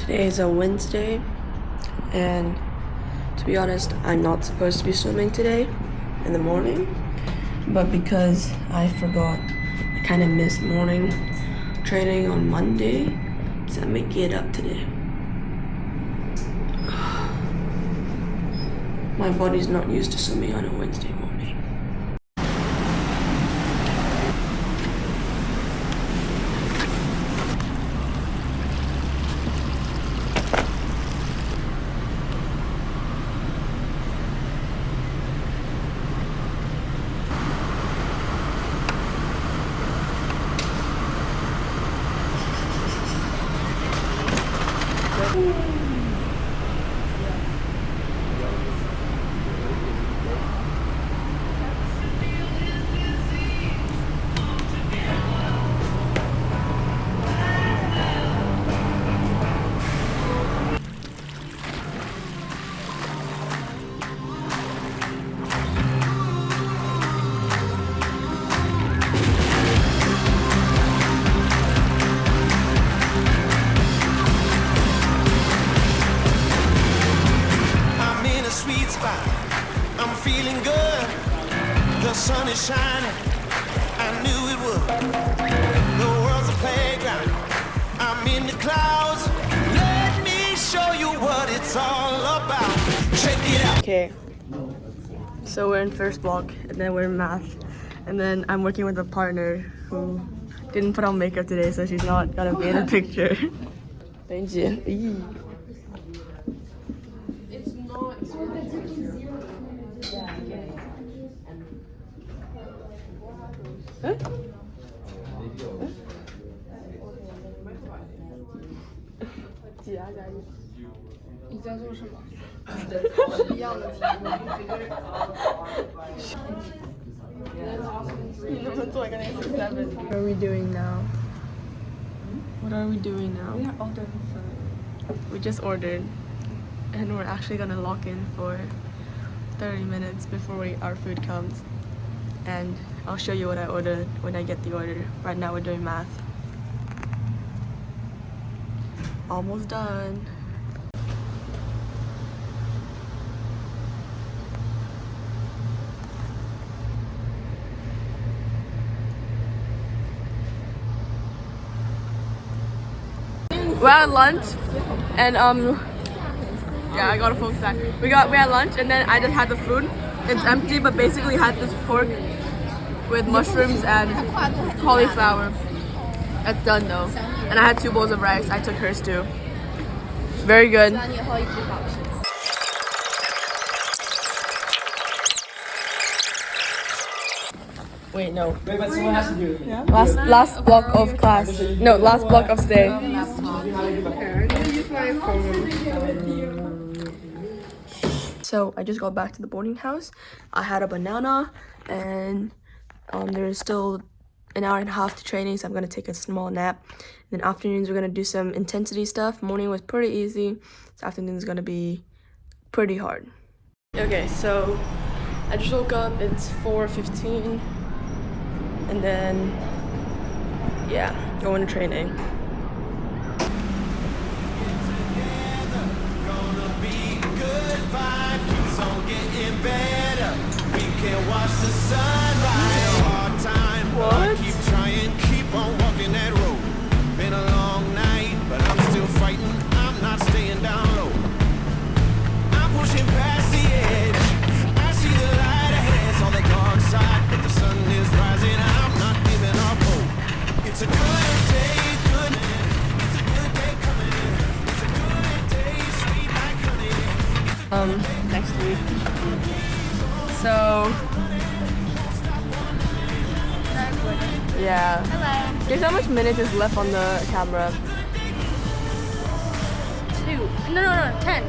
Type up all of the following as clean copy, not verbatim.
Today is a Wednesday, and to be honest, I'm not supposed to be swimming today in the morning, but because I forgot, I kind of missed morning training on Monday, so I'm making it up today. My body's not used to swimming on a Wednesday morning. I'm feeling good. The sun is shining. I knew it would. The world's a playground. I'm in the clouds. Let me show you what it's all about. Check it out. Okay, so we're in first block, and then we're in math, and then I'm working with a partner who didn't put on makeup today, so she's not gonna be in the picture. Thank you. What are we doing now? What are we doing now? We are ordering food. We just ordered, and we're actually gonna lock in for 30 minutes before our food comes. And I'll show you what I ordered when I get the order. Right now we're doing math. Almost done. We're at lunch, and yeah, I got a full stack. We had lunch, and then I just had the food. It's empty, but basically had this pork with mushrooms and cauliflower. That's done though. And I had 2 bowls of rice. I took hers too. Very good. Wait, no. Wait, but someone has to do it. Yeah? Last block of class. No, last block of stay. So I just got back to the boarding house. I had a banana, and there's still an hour and a half to training, so I'm gonna take a small nap. And then afternoons we're gonna do some intensity stuff. Morning was pretty easy. So afternoon's gonna be pretty hard. Okay, so I just woke up. It's 4:15, and then yeah, going to training. Watch the sunrise. Hard time, but I keep trying, keep on walking that road. Been a long night, but I'm still fighting. I'm not staying down low. I'm pushing past the edge. I see the light ahead, saw the dark side, but the sun is rising. I'm not giving up hope. It's a good day, good. It's a good day coming. It's a good day, sweet like honey. Next week. So yeah. Hello. Guess how much minutes is left on the camera? 2. No, 10.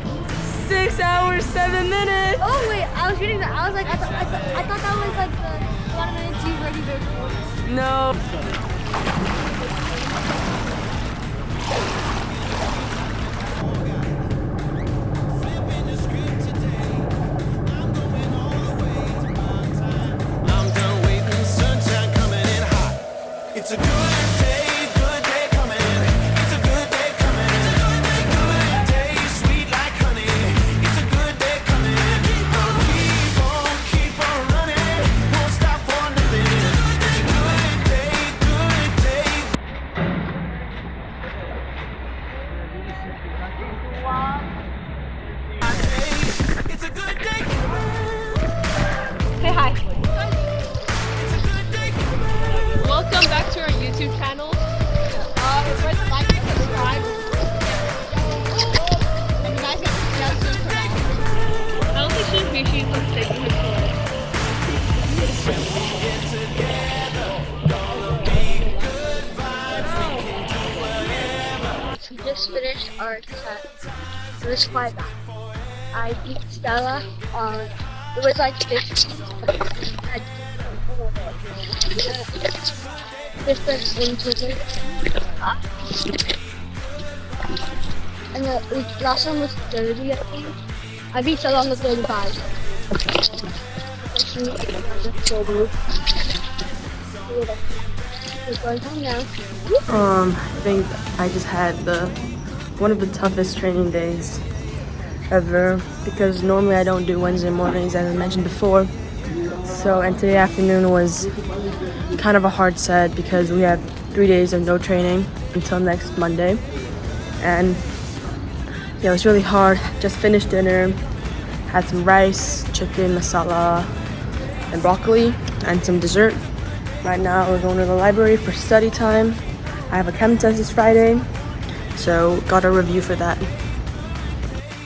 6 hours, 7 minutes. Oh wait, I was reading that. I was like, I thought that was like the 1 minute you ready to record. No. It's a good day coming. It's a good day coming. It's a good YouTube channel. First like and subscribe. And you guys get to see how soon for that. I don't think she's here. She's like taking her toy. We just finished our set. It was quite bad. I beat Stella on, it was like 15. Different wins. And the last one was 30, I think. I beat Stella on the 35. We're going home now. I think I just had one of the toughest training days ever because normally I don't do Wednesday mornings as I mentioned before. So, and today afternoon was kind of a hard set because we have 3 days of no training until next Monday. And yeah, it was really hard. Just finished dinner, had some rice, chicken, masala, and broccoli, and some dessert. Right now we're going to the library for study time. I have a chem test this Friday, so got a review for that.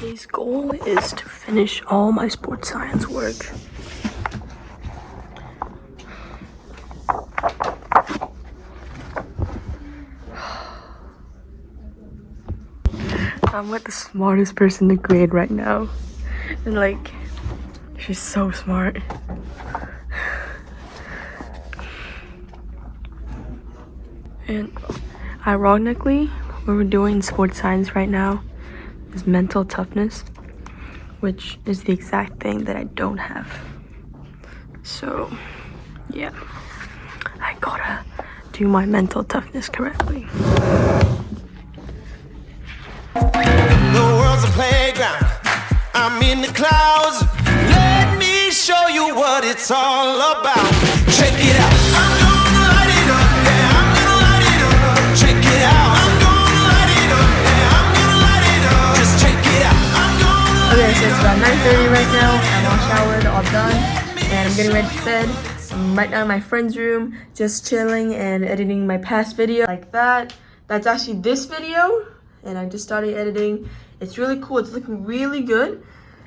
Today's goal is to finish all my sports science work. I'm with the smartest person in the grade right now, and like, she's so smart. And ironically, what we're doing in sports science right now is mental toughness, which is the exact thing that I don't have. So, yeah, I gotta do my mental toughness correctly. The world's a playground. I'm in the clouds. Let me show you what it's all about. Check it out. I'm gonna light it up. Yeah, I'm gonna light it up. Check it out. I'm gonna light it up. Yeah, I'm gonna light it up. Just check it out. I'm gonna. Okay, so it's about 9:30 right now. I'm all showered, all done, and I'm getting ready for bed. I'm right now in my friend's room, just chilling and editing my past video like that. That's actually this video, and I just started editing. It's really cool. It's looking really good.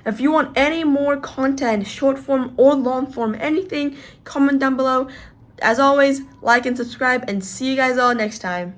If you want any more content, short form or long form, anything, comment down below. As always, like and subscribe, and see you guys all next time.